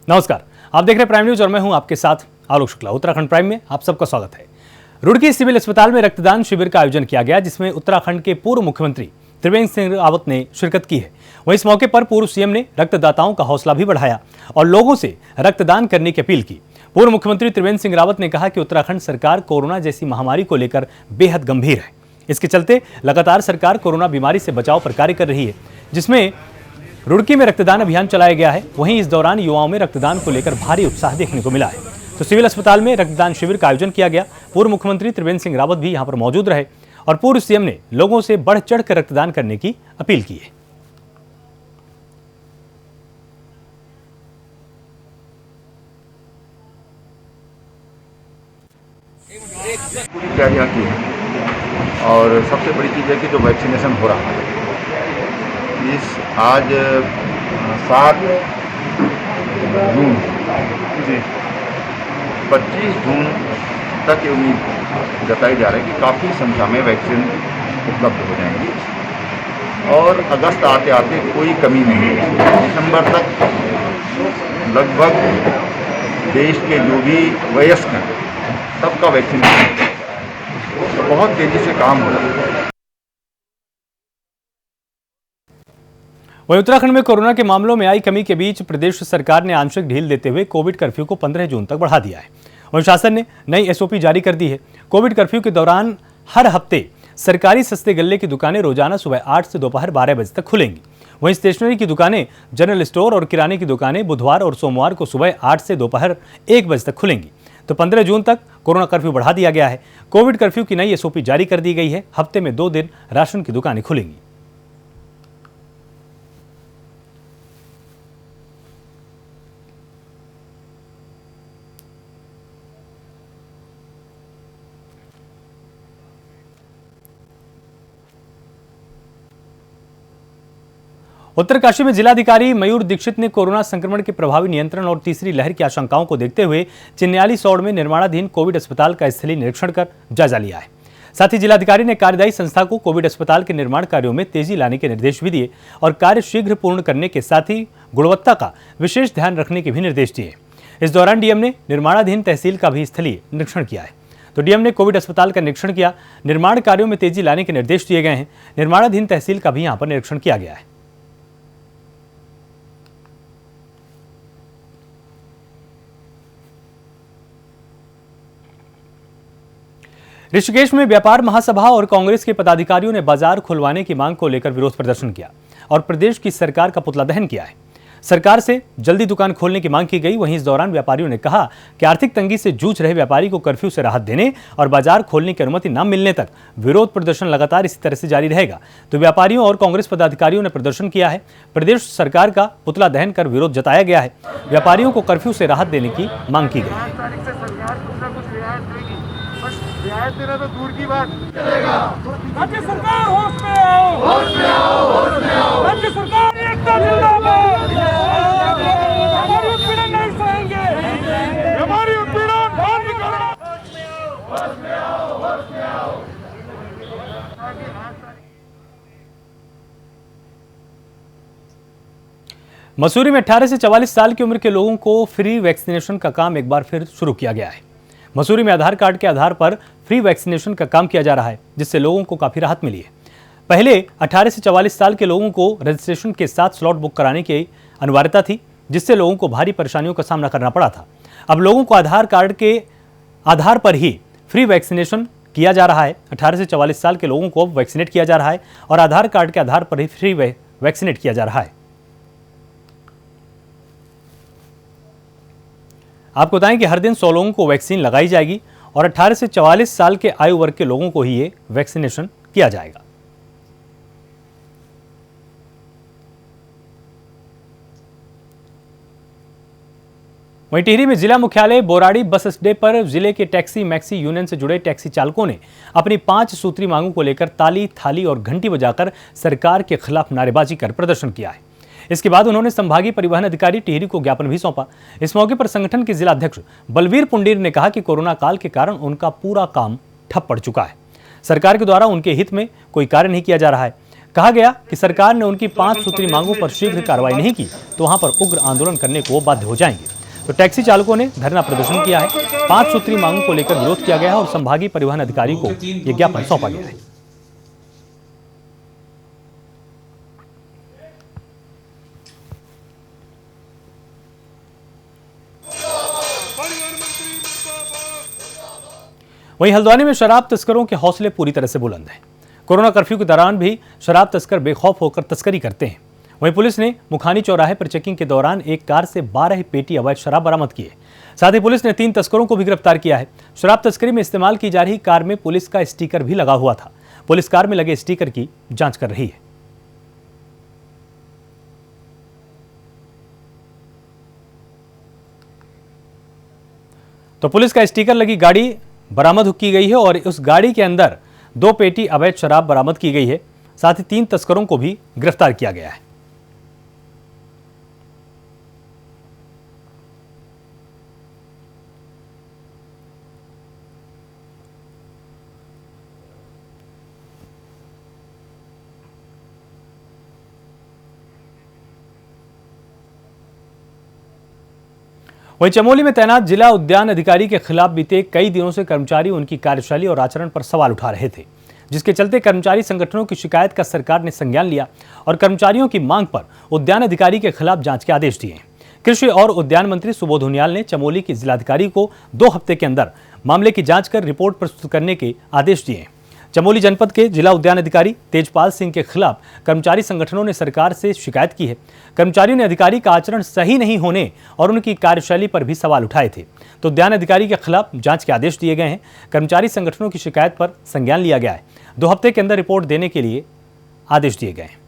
नमस्कार, आप देख रहे हैं प्राइम न्यूज और मैं हूं आपके साथ आलोक शुक्ला। उत्तराखंड प्राइम में आप सबका स्वागत है। रुड़की सिविल अस्पताल में रक्तदान शिविर का आयोजन किया गया, जिसमें उत्तराखंड के पूर्व मुख्यमंत्री त्रिवेंद्र सिंह रावत ने शिरकत की है। वहीं इस मौके पर पूर्व सीएम ने रक्तदाताओं का हौसला भी बढ़ाया और लोगों से रक्तदान करने की अपील की। पूर्व मुख्यमंत्री त्रिवेंद्र सिंह रावत ने कहा कि उत्तराखंड सरकार कोरोना जैसी महामारी को लेकर बेहद गंभीर है। इसके चलते लगातार सरकार कोरोना बीमारी से बचाव पर कार्य कर रही है, जिसमें रुड़की में रक्तदान अभियान चलाया गया है। वहीं इस दौरान युवाओं में रक्तदान को लेकर भारी उत्साह देखने को मिला है। तो सिविल अस्पताल में रक्तदान शिविर का आयोजन किया गया। पूर्व मुख्यमंत्री त्रिवेंद्र सिंह रावत भी यहां पर मौजूद रहे और पूर्व सीएम ने लोगों से बढ़ चढ़ कर रक्तदान करने की अपील की है। पूरी तैयारियां की हैं और सबसे बड़ी चीज़ है कि जो वैक्सीनेशन हो रहा है आज 7 जून से 25 जून तक ये उम्मीद जताई जा रही है कि काफ़ी संख्या में वैक्सीन उपलब्ध हो जाएंगी और अगस्त आते आते कोई कमी नहीं है। दिसंबर तक लगभग देश के जो भी वयस्क हैं सबका वैक्सीनेशन तो बहुत तेज़ी से काम हो रहा है। वहीं उत्तराखंड में कोरोना के मामलों में आई कमी के बीच प्रदेश सरकार ने आंशिक ढील देते हुए कोविड कर्फ्यू को 15 जून तक बढ़ा दिया है। वहीं शासन ने नई एसओपी जारी कर दी है। कोविड कर्फ्यू के दौरान हर हफ्ते सरकारी सस्ते गल्ले की दुकानें रोजाना सुबह 8 से दोपहर 12 बजे तक खुलेंगी। वहीं स्टेशनरी की दुकानें, जनरल स्टोर और किराने की दुकानें बुधवार और सोमवार को सुबह 8 से दोपहर 1 बजे तक खुलेंगी। तो 15 जून तक कोरोना कर्फ्यू बढ़ा दिया गया है। कोविड कर्फ्यू की नई एसओपी जारी कर दी गई है। हफ्ते में 2 दिन राशन की दुकानें खुलेंगी। उत्तरकाशी में जिलाधिकारी मयूर दीक्षित ने कोरोना संक्रमण के प्रभावी नियंत्रण और तीसरी लहर की आशंकाओं को देखते हुए चिन्याली सौड़ में निर्माणाधीन कोविड अस्पताल का स्थलीय निरीक्षण कर जायजा लिया है। साथ ही जिलाधिकारी ने कार्यदायी संस्था को कोविड अस्पताल के निर्माण कार्यों में तेजी लाने के निर्देश भी दिए और कार्य शीघ्र पूर्ण करने के साथ ही गुणवत्ता का विशेष ध्यान रखने के भी निर्देश दिए। इस दौरान डीएम ने निर्माणाधीन तहसील का भी स्थलीय निरीक्षण किया है। तो डीएम ने कोविड अस्पताल का निरीक्षण किया। निर्माण कार्यों में तेजी लाने के निर्देश दिए गए हैं। निर्माणाधीन तहसील का भी यहाँ पर निरीक्षण किया गया है। ऋषिकेश में व्यापार महासभा और कांग्रेस के पदाधिकारियों ने बाजार खुलवाने की मांग को लेकर विरोध प्रदर्शन किया और प्रदेश की सरकार का पुतला दहन किया है। सरकार से जल्दी दुकान खोलने की मांग की गई। वहीं इस दौरान व्यापारियों ने कहा कि आर्थिक तंगी से जूझ रहे व्यापारी को कर्फ्यू से राहत देने और बाजार खोलने की अनुमति न मिलने तक विरोध प्रदर्शन लगातार इसी तरह से जारी रहेगा। तो व्यापारियों और कांग्रेस पदाधिकारियों ने प्रदर्शन किया है। प्रदेश सरकार का पुतला दहन कर विरोध जताया गया है। व्यापारियों को कर्फ्यू से राहत देने की मांग की गई। रियायत देना तो दूर की बात चलेगा। राज्य सरकार होश में आओ, होश में आओ, होश में आओ। राज्य सरकार एकता जिंदाबाद। हमारी उत्पीड़न नहीं सहेंगे, हमारी उत्पीड़न बंद करो। होश में आओ, होश में आओ। मसूरी में 18 से 44 साल की उम्र के लोगों को फ्री वैक्सीनेशन का काम एक बार फिर शुरू किया गया है। मसूरी में आधार कार्ड के आधार पर फ्री वैक्सीनेशन का काम किया जा रहा है, जिससे लोगों को काफी राहत मिली है। पहले 18 से 44 साल के लोगों को रजिस्ट्रेशन के साथ स्लॉट बुक कराने की अनिवार्यता थी, जिससे लोगों को भारी परेशानियों का सामना करना पड़ा था। अब लोगों को आधार कार्ड के आधार पर ही फ्री वैक्सीनेशन किया जा रहा है। 18 से 44 साल के लोगों को वैक्सीनेट किया जा रहा है और आधार कार्ड के आधार पर ही फ्री वैक्सीनेट किया जा रहा है। आपको बताएं कि हर दिन 100 लोगों को वैक्सीन लगाई जाएगी और 18 से 44 साल के आयु वर्ग के लोगों को ही ये वैक्सीनेशन किया जाएगा। वहीं टिहरी में जिला मुख्यालय बोराड़ी बस अड्डे पर जिले के टैक्सी मैक्सी यूनियन से जुड़े टैक्सी चालकों ने अपनी 5 सूत्री मांगों को लेकर ताली, थाली और घंटी बजाकर सरकार के खिलाफ नारेबाजी कर प्रदर्शन किया है। इसके बाद उन्होंने संभागीय परिवहन अधिकारी टिहरी को ज्ञापन भी सौंपा। इस मौके पर संगठन के जिला अध्यक्ष बलवीर पुंडीर ने कहा कि कोरोना काल के कारण उनका पूरा काम ठप पड़ चुका है। सरकार के द्वारा उनके हित में कोई कार्य नहीं किया जा रहा है। कहा गया कि सरकार ने उनकी 5 सूत्री मांगों पर शीघ्र कार्रवाई नहीं की तो वहां पर उग्र आंदोलन करने को बाध्य हो जाएंगे। तो टैक्सी चालकों ने धरना प्रदर्शन किया है। 5 सूत्री मांगों को लेकर विरोध किया गया है और संभागीय परिवहन अधिकारी को यह ज्ञापन सौंपा गया है। वहीं हल्द्वानी में शराब तस्करों के हौसले पूरी तरह से बुलंद हैं। कोरोना कर्फ्यू के दौरान भी शराब तस्कर बेखौफ होकर तस्करी करते हैं। वहीं पुलिस ने मुखानी चौराहे पर चेकिंग के दौरान एक कार से 12 पेटी अवैध शराब बरामद की है। साथ ही पुलिस ने 3 तस्करों को भी गिरफ्तार किया है। शराब तस्करी में इस्तेमाल की जा रही कार में पुलिस का स्टिकर भी लगा हुआ था। पुलिस कार में लगे स्टिकर की जांच कर रही है। तो पुलिस का स्टिकर लगी गाड़ी बरामद की गई है और उस गाड़ी के अंदर 2 पेटी अवैध शराब बरामद की गई है। साथ ही 3 तस्करों को भी गिरफ्तार किया गया है। वहीं चमोली में तैनात जिला उद्यान अधिकारी के खिलाफ बीते कई दिनों से कर्मचारी उनकी कार्यशैली और आचरण पर सवाल उठा रहे थे, जिसके चलते कर्मचारी संगठनों की शिकायत का सरकार ने संज्ञान लिया और कर्मचारियों की मांग पर उद्यान अधिकारी के खिलाफ जांच के आदेश दिए। कृषि और उद्यान मंत्री सुबोध उनियाल ने चमोली के जिलाधिकारी को 2 हफ्ते के अंदर मामले की जांच कर रिपोर्ट प्रस्तुत करने के आदेश दिए। चमोली जनपद के जिला उद्यान अधिकारी तेजपाल सिंह के खिलाफ कर्मचारी संगठनों ने सरकार से शिकायत की है। कर्मचारियों ने अधिकारी का आचरण सही नहीं होने और उनकी कार्यशैली पर भी सवाल उठाए थे। तो उद्यान अधिकारी के खिलाफ जांच के आदेश दिए गए हैं। कर्मचारी संगठनों की शिकायत पर संज्ञान लिया गया है। 2 हफ्ते के अंदर रिपोर्ट देने के लिए आदेश दिए गए हैं।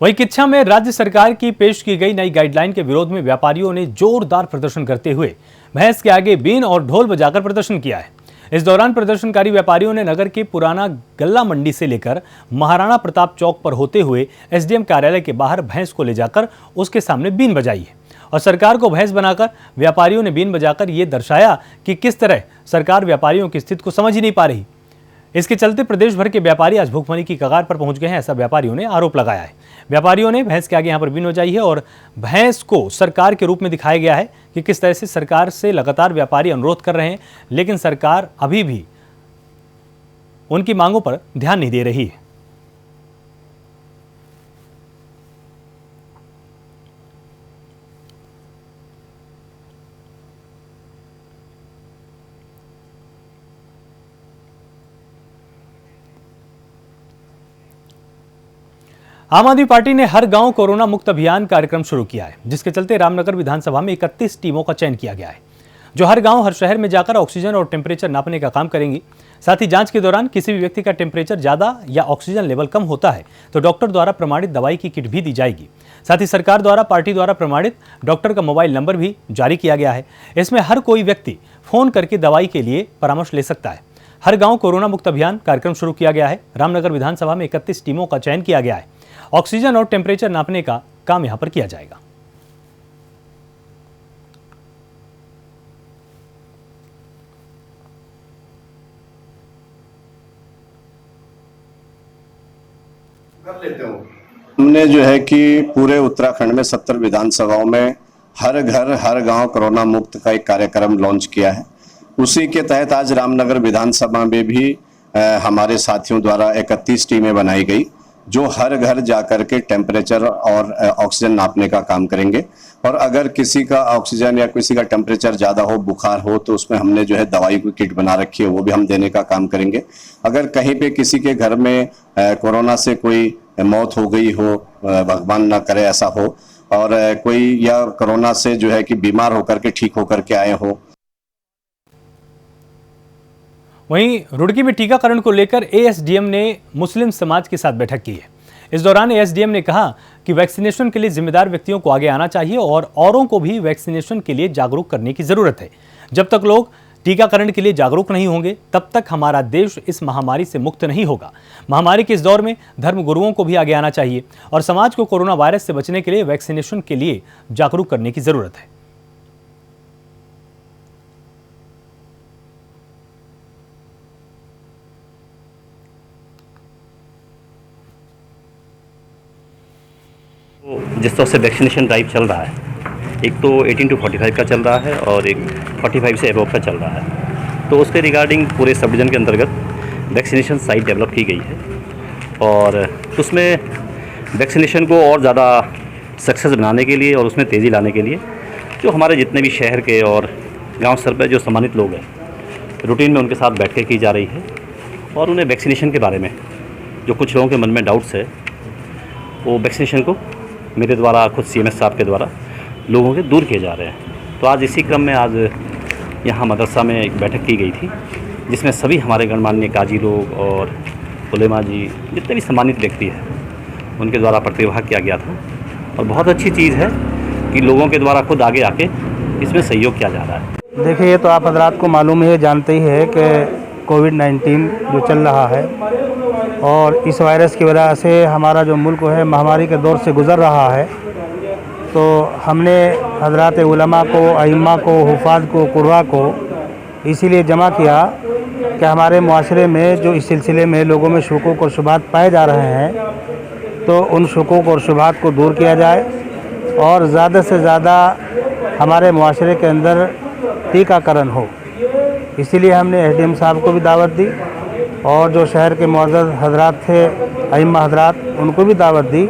वहीं किच्छा में राज्य सरकार की पेश की गई नई गाइडलाइन के विरोध में व्यापारियों ने जोरदार प्रदर्शन करते हुए भैंस के आगे बीन और ढोल बजाकर प्रदर्शन किया है। इस दौरान प्रदर्शनकारी व्यापारियों ने नगर के पुराना गल्ला मंडी से लेकर महाराणा प्रताप चौक पर होते हुए एसडीएम कार्यालय के बाहर भैंस को ले जाकर उसके सामने बीन बजाई है और सरकार को भैंस बनाकर व्यापारियों ने बीन बजाकर ये दर्शाया कि किस तरह सरकार व्यापारियों की स्थिति को समझ ही नहीं पा रही। इसके चलते प्रदेश भर के व्यापारी आज भुखमरी की कगार पर पहुंच गए हैं, ऐसा व्यापारियों ने आरोप लगाया है। व्यापारियों ने भैंस के आगे यहां पर बीन बजाई है और भैंस को सरकार के रूप में दिखाया गया है कि किस तरह से सरकार से लगातार व्यापारी अनुरोध कर रहे हैं, लेकिन सरकार अभी भी उनकी मांगों पर ध्यान नहीं दे रही है। आम आदमी पार्टी ने हर गांव कोरोना मुक्त अभियान कार्यक्रम शुरू किया है, जिसके चलते रामनगर विधानसभा में 31 टीमों का चयन किया गया है, जो हर गांव हर शहर में जाकर ऑक्सीजन और टेम्परेचर नापने का काम करेंगी। साथ ही जांच के दौरान किसी भी व्यक्ति का टेम्परेचर ज्यादा या ऑक्सीजन लेवल कम होता है तो डॉक्टर द्वारा प्रमाणित दवाई की किट भी दी जाएगी। साथ ही सरकार द्वारा पार्टी द्वारा प्रमाणित डॉक्टर का मोबाइल नंबर भी जारी किया गया है। इसमें हर कोई व्यक्ति फोन करके दवाई के लिए परामर्श ले सकता है। हर गाँव कोरोना मुक्त अभियान कार्यक्रम शुरू किया गया है। रामनगर विधानसभा में 31 टीमों का चयन किया गया है। ऑक्सीजन और टेम्परेचर नापने का काम यहां पर किया जाएगा। कर लेते हो। हमने जो है कि पूरे उत्तराखंड में 70 विधानसभाओं में हर घर हर गांव कोरोना मुक्त का एक कार्यक्रम लॉन्च किया है। उसी के तहत आज रामनगर विधानसभा में भी हमारे साथियों द्वारा 31 टीमें बनाई गई, जो हर घर जाकर के टेम्परेचर और ऑक्सीजन नापने का काम करेंगे। और अगर किसी का ऑक्सीजन या किसी का टेम्परेचर ज़्यादा हो, बुखार हो, तो उसमें हमने जो है दवाई की किट बना रखी है, वो भी हम देने का काम करेंगे। अगर कहीं पे किसी के घर में कोरोना से कोई मौत हो गई हो, भगवान ना करे ऐसा हो, और कोई या कोरोना से जो है कि बीमार होकर के ठीक होकर के आए हो। वहीं रुड़की में टीकाकरण को लेकर एएसडीएम ने मुस्लिम समाज के साथ बैठक की है। इस दौरान एएसडीएम ने कहा कि वैक्सीनेशन के लिए जिम्मेदार व्यक्तियों को आगे आना चाहिए और औरों को भी वैक्सीनेशन के लिए जागरूक करने की जरूरत है। जब तक लोग टीकाकरण के लिए जागरूक नहीं होंगे तब तक हमारा देश इस महामारी से मुक्त नहीं होगा। महामारी के इस दौर में धर्म गुरुओं को भी आगे आना चाहिए और समाज को कोरोना वायरस से बचने के लिए वैक्सीनेशन के लिए जागरूक करने की जरूरत है। जिस तरह से वैक्सीनेशन ड्राइव चल रहा है, एक तो 18 to 45 का चल रहा है और एक 45 से एबव का चल रहा है, तो उसके रिगार्डिंग पूरे सब डिवीज़न के अंतर्गत वैक्सीनेशन साइट डेवलप की गई है और उसमें वैक्सीनेशन को और ज़्यादा सक्सेस बनाने के लिए और उसमें तेज़ी लाने के लिए जो हमारे जितने भी शहर के और गांव स्तर पर जो सम्मानित लोग हैं, रूटीन में उनके साथ बैठकें की जा रही है और उन्हें वैक्सीनेशन के बारे में जो कुछ लोगों के मन में डाउट्स है वो वैक्सीनेशन को मेरे द्वारा खुद CMS साहब के द्वारा लोगों के दूर किए जा रहे हैं। तो आज इसी क्रम में आज यहाँ मदरसा में एक बैठक की गई थी जिसमें सभी हमारे गणमान्य काजी लोग और उलेमा जी जितने भी सम्मानित व्यक्ति हैं उनके द्वारा प्रतिभाग किया गया था और बहुत अच्छी चीज़ है कि लोगों के द्वारा खुद आगे आके इसमें सहयोग किया जा रहा है। देखिए, ये तो आप हजरात को मालूम है, जानते ही है कि कोविड-19 जो चल रहा है और इस वायरस की वजह से हमारा जो मुल्क है महामारी के दौर से गुज़र रहा है। तो हमने हजरात उलमा को, अइम्मा को, हुफ़ाज़ को, कुर्रा को इसीलिए जमा किया कि हमारे मुआशरे में जो इस सिलसिले में लोगों में शुकूक और शुबहात पाए जा रहे हैं तो उन शुकूक और शुबहात को दूर किया जाए और ज़्यादा से ज़्यादा हमारे मुआशरे के अंदर टीकाकरण हो। इसीलिए हमने SDM साहब को भी दावत दी और जो शहर के मुअज़्ज़ज़ हजरात थे, अइम्मा हजरात, उनको भी दावत दी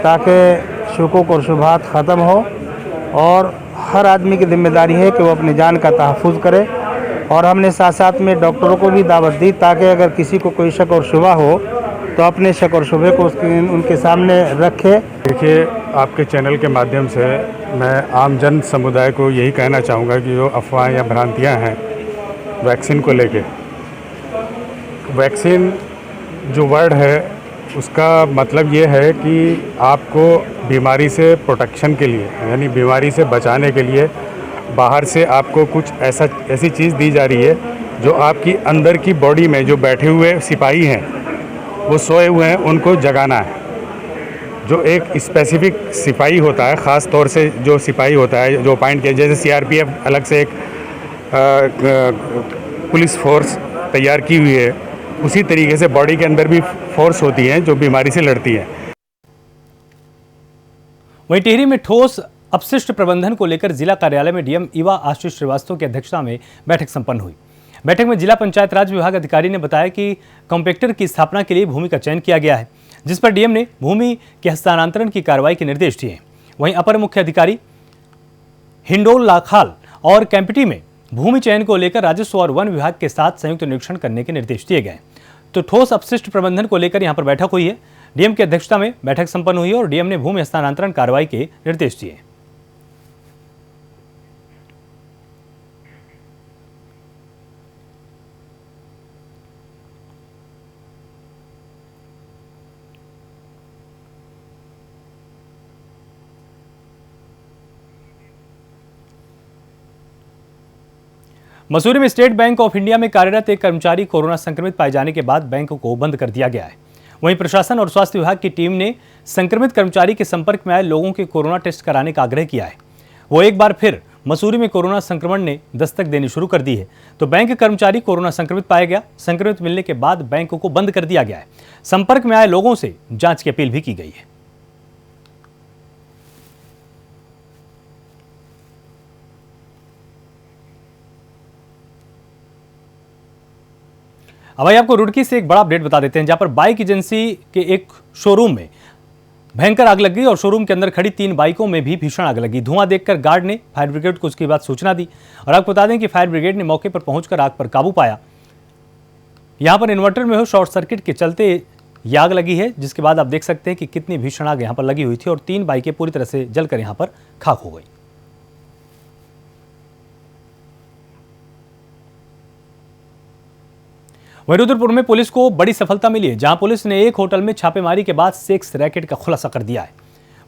ताकि शुकूक और शुबहात ख़त्म हो और हर आदमी की ज़िम्मेदारी है कि वो अपनी जान का तहफ़्फ़ुज़ करे। और हमने साथ साथ में डॉक्टरों को भी दावत दी ताकि अगर किसी को कोई शक और शुबा हो तो अपने शक और शुबे को उनके सामने रखे। देखिए, आपके चैनल के माध्यम से मैं आम जन समुदाय को यही कहना चाहूँगा कि जो अफवाहें या भ्रांतियाँ हैं वैक्सीन को लेके, वैक्सीन जो वर्ड है उसका मतलब ये है कि आपको बीमारी से प्रोटेक्शन के लिए यानी बीमारी से बचाने के लिए बाहर से आपको कुछ ऐसी चीज़ दी जा रही है जो आपकी अंदर की बॉडी में जो बैठे हुए सिपाही हैं, वो सोए हुए हैं, उनको जगाना है। जो एक स्पेसिफिक सिपाही होता है, ख़ास तौर से जो सिपाही होता है जो अपॉइंट किया, जैसे CRPF अलग से एक पुलिस फोर्स तैयार की हुई है, उसी तरीके से बॉडी के अंदर भी फोर्स होती है जो बीमारी से लड़ती है। वहीं टिहरी में ठोस अपशिष्ट प्रबंधन को लेकर जिला कार्यालय में DM ईवा आशीष श्रीवास्तव की अध्यक्षता में बैठक संपन्न हुई। बैठक में जिला पंचायत राज विभाग अधिकारी ने बताया कि कॉम्पैक्टर की स्थापना के लिए भूमि का चयन किया गया है, जिस पर DM ने भूमि के हस्तांतरण की कार्रवाई के निर्देश दिए हैं। वहीं अपर मुख्य अधिकारी हिंडोल लाखाल और कैंपटी में भूमि चयन को लेकर राजस्व और वन विभाग के साथ संयुक्त निरीक्षण करने के निर्देश दिए गए। तो ठोस अपशिष्ट प्रबंधन को लेकर यहां पर बैठक हुई है। DM की अध्यक्षता में बैठक संपन्न हुई और DM ने भूमि हस्तांतरण कार्रवाई के निर्देश दिए। मसूरी में स्टेट बैंक ऑफ इंडिया में कार्यरत एक कर्मचारी कोरोना संक्रमित पाए जाने के बाद बैंक को बंद कर दिया गया है। वहीं प्रशासन और स्वास्थ्य विभाग की टीम ने संक्रमित कर्मचारी के संपर्क में आए लोगों के कोरोना टेस्ट कराने का आग्रह किया है। वो एक बार फिर मसूरी में कोरोना संक्रमण ने दस्तक देनी शुरू कर दी है। तो बैंक कर्मचारी कोरोना संक्रमित पाया गया। संक्रमित मिलने के बाद बैंक को बंद कर दिया गया है। संपर्क में आए लोगों से जांच की अपील भी की गई है। अब आइए आपको रुड़की से एक बड़ा अपडेट बता देते हैं, जहां पर बाइक एजेंसी के एक शोरूम में भयंकर आग लग गई और शोरूम के अंदर खड़ी 3 बाइकों में भी भीषण आग लगी। धुआं देखकर गार्ड ने फायर ब्रिगेड को उसकी बाद सूचना दी और आपको बता दें कि फायर ब्रिगेड ने मौके पर पहुंचकर आग पर काबू पाया। यहां पर इन्वर्टर में हो शॉर्ट सर्किट के चलते यह आग लगी है, जिसके बाद आप देख सकते हैं कि कितनी भीषण आग यहां पर लगी हुई थी और 3 बाइकें पूरी तरह से जलकर यहां पर खाक हो गई। वहीं रुद्रपुर में पुलिस को बड़ी सफलता मिली है, जहां पुलिस ने एक होटल में छापेमारी के बाद सेक्स रैकेट का खुलासा कर दिया है।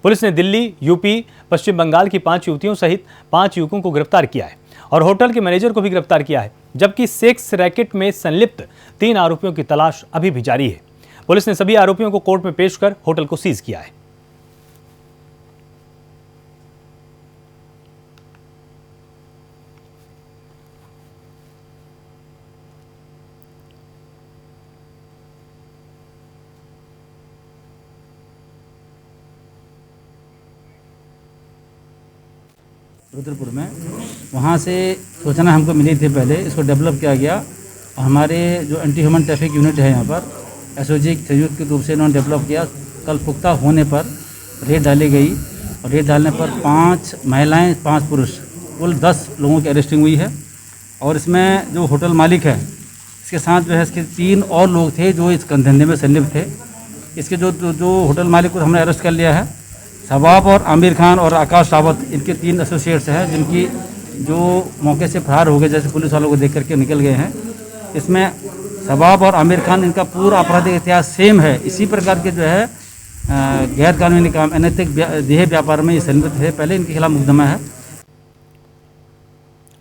पुलिस ने दिल्ली, यूपी, पश्चिम बंगाल की 5 युवतियों सहित 5 युवकों को गिरफ्तार किया है और होटल के मैनेजर को भी गिरफ्तार किया है, जबकि सेक्स रैकेट में संलिप्त 3 आरोपियों की तलाश अभी भी जारी है। पुलिस ने सभी आरोपियों को कोर्ट में पेश कर होटल को सीज किया है। रुद्रपुर में वहाँ से सूचना हमको मिली थी, पहले इसको डेवलप किया गया। हमारे जो एंटी ह्यूमन ट्रैफिक यूनिट है यहाँ पर एसओजी संयुक्त रूप से इन्होंने डेवलप किया। कल पुख्ता होने पर रेड डाली गई और रेड डालने पर 5 महिलाएं 5 पुरुष कुल 10 लोगों की अरेस्टिंग हुई है। और इसमें जो होटल मालिक है इसके साथ जो है इसके 3 और लोग थे जो इस धंधे में संलिप्त थे। इसके जो होटल मालिक को हमने अरेस्ट कर लिया है। शबाब और आमिर खान और आकाश रावत इनके 3 एसोसिएट्स हैं जिनकी जो मौके से फरार हो गए, जैसे पुलिस वालों को देख करके निकल गए हैं। इसमें शबाब और आमिर खान इनका पूरा आपराधिक इतिहास सेम है। इसी प्रकार के जो है गैर कानूनी काम अनैतिक देह व्यापार में ये संलिप्त है। पहले इनके खिलाफ मुकदमा है।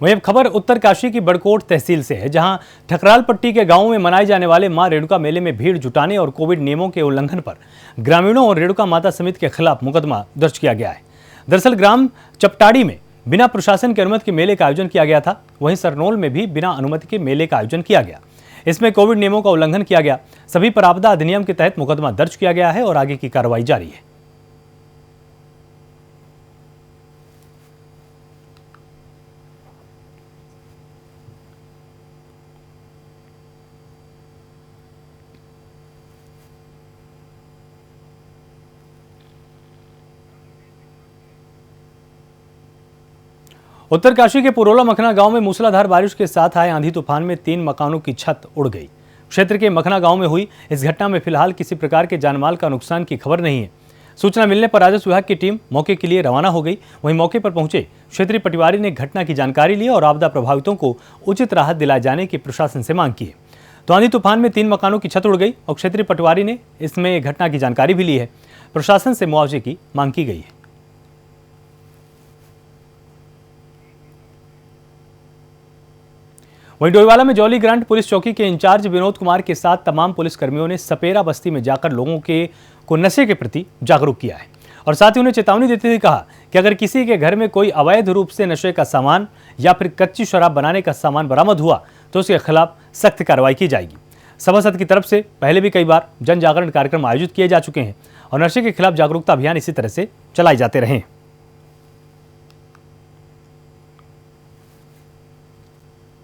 वहीं अब खबर उत्तरकाशी की बड़कोट तहसील से है, जहां ठकराल पट्टी के गांवों में मनाए जाने वाले मां रेणुका मेले में भीड़ जुटाने और कोविड नियमों के उल्लंघन पर ग्रामीणों और रेणुका माता समिति के खिलाफ मुकदमा दर्ज किया गया है। दरअसल ग्राम चपटाड़ी में बिना प्रशासन की अनुमति के मेले का आयोजन किया गया था। वहीं सरनोल में भी बिना अनुमति के मेले का आयोजन किया गया। इसमें कोविड नियमों का उल्लंघन किया गया। सभी पर आपदा अधिनियम के तहत मुकदमा दर्ज किया गया है और आगे की कार्रवाई जारी है। उत्तरकाशी के पुरोला मखना गांव में मूसलाधार बारिश के साथ आए आंधी तूफान में 3 मकानों की छत उड़ गई। क्षेत्र के मखना गांव में हुई इस घटना में फिलहाल किसी प्रकार के जानमाल का नुकसान की खबर नहीं है। सूचना मिलने पर राजस्व विभाग की टीम मौके के लिए रवाना हो गई। वहीं मौके पर पहुंचे क्षेत्रीय पटवारी ने घटना की जानकारी ली और आपदा प्रभावितों को उचित राहत दिलाए जाने की प्रशासन से मांग की है। तो आंधी तूफान में 3 मकानों की छत उड़ गई और क्षेत्रीय पटवारी ने इसमें घटना की जानकारी भी ली है। प्रशासन से मुआवजे की मांग की गई है। वहीं डोईवाला में जौली ग्रांट पुलिस चौकी के इंचार्ज विनोद कुमार के साथ तमाम पुलिसकर्मियों ने सपेरा बस्ती में जाकर लोगों को नशे के प्रति जागरूक किया है और साथ ही उन्हें चेतावनी देते हुए कहा कि अगर किसी के घर में कोई अवैध रूप से नशे का सामान या फिर कच्ची शराब बनाने का सामान बरामद हुआ तो उसके खिलाफ सख्त कार्रवाई की जाएगी। सभासद की तरफ से पहले भी कई बार जन जागरण कार्यक्रम आयोजित किए जा चुके हैं और नशे के खिलाफ जागरूकता अभियान इसी तरह से चलाए जाते रहे।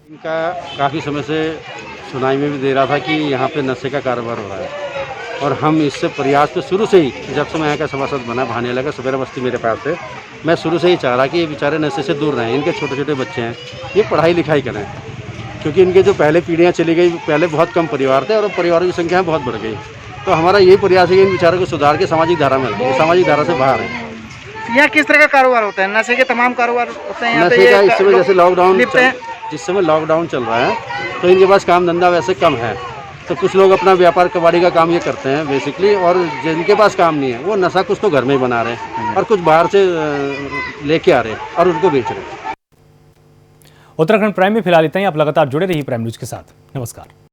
इनका काफ़ी समय से सुनाई में भी दे रहा था कि यहाँ पे नशे का कारोबार हो रहा है और हम इससे प्रयास तो शुरू से ही, जब से मैं यहाँ का सभासद बना भाने लगा सपेरा बस्ती मेरे पास है, मैं शुरू से ही चाह रहा कि ये बेचारे नशे से दूर रहें। इनके छोटे छोटे बच्चे हैं, ये पढ़ाई लिखाई करें, क्योंकि इनके जो पहले पीढ़ियाँ चली गई, पहले बहुत कम परिवार थे और परिवारों की संख्या बहुत बढ़ गई। तो हमारा यही प्रयास है कि इन बेचारों को सुधार के सामाजिक धारा में लाएं, सामाजिक धारा से बाहर है। यहाँ किस तरह का कारोबार होता है? नशे के तमाम कारोबार होते हैं यहाँ पे? नशे का इस समय जैसे जिस समय लॉकडाउन चल रहा है तो इनके पास काम धंधा वैसे कम है, तो कुछ लोग अपना व्यापार कबाड़ी का काम ये करते हैं बेसिकली, और जिनके पास काम नहीं है वो नशा कुछ तो घर में ही बना रहे हैं और कुछ बाहर से लेके आ रहे हैं और उनको बेच रहे हैं। उत्तराखंड प्राइम में फिलहाल इतना ही। आप लगातार जुड़े रहिए प्राइम न्यूज के साथ। नमस्कार।